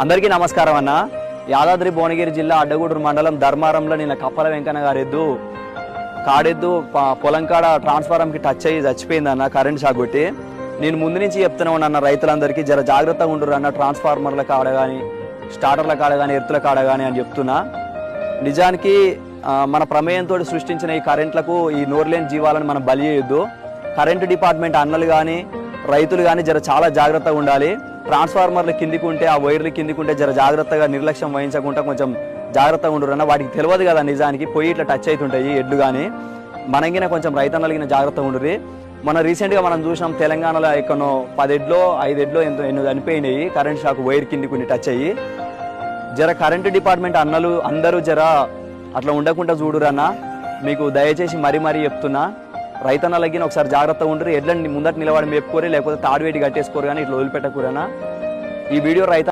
అందరికీ నమస్కారం అన్న. యాదాద్రి భువనగిరి జిల్లా అడ్డగూడూరు మండలం ధర్మారంలో నిన్న కప్పల వెంకన్న గారి ఎద్దు కాడెద్దు పొలం కాడ ట్రాన్స్ఫారంకి టచ్ అయ్యి చచ్చిపోయింది అన్న, కరెంట్ షాక్ కొట్టి. నేను ముందు నుంచి చెప్తూనే ఉన్నాను రైతులందరికీ జర జాగ్రత్తగా ఉండరు అన్న, ట్రాన్స్ఫార్మర్ల కాడ కానీ స్టార్టర్ల కాడ కానీ ఎర్తుల కాడ కానీ అని చెప్తున్నా. నిజానికి మన ప్రమేయంతో సృష్టించిన ఈ కరెంట్లకు ఈ నోరులేని జీవాలను మనం బలి చేయొద్దు. కరెంటు డిపార్ట్మెంట్ అన్నలు కానీ రైతులు కానీ జర చాలా జాగ్రత్తగా ఉండాలి. ట్రాన్స్ఫార్మర్లు కిందికి ఉంటే ఆ వైర్లు కిందికి ఉంటే జర జాగ్రత్తగా నిర్లక్ష్యం వహించకుండా కొంచెం జాగ్రత్తగా ఉండరు అన్న. వాటికి తెలియదు కదా నిజానికి, పోయి ఇట్లా టచ్ అవుతుంటాయి ఎడ్లు కానీ. మనంగిన కొంచెం రైతన్నలగిన జాగ్రత్తగా ఉండరు. మన రీసెంట్గా మనం చూసినాం తెలంగాణలో ఎక్కడో 10 ఎడ్లో 5 ఎడ్లో ఎన్నో చనిపోయినాయి కరెంట్ షాక్ వైర్ కిందికి టచ్ అయ్యి. జర కరెంటు డిపార్ట్మెంట్ అన్నలు అందరూ జర అట్లా ఉండకుండా చూడురన్న, మీకు దయచేసి మరీ చెప్తున్నా. రైతన్నలకి ఒకసారి జాగ్రత్తగా ఉండరు. ఎడ్లని ముందట నిలబడి మేపుకోరు, లేకపోతే తాడు వేటి కట్టేసుకోరు, కానీ ఇట్లా వదిలిపెట్టకూరనా. ఈ వీడియో రైత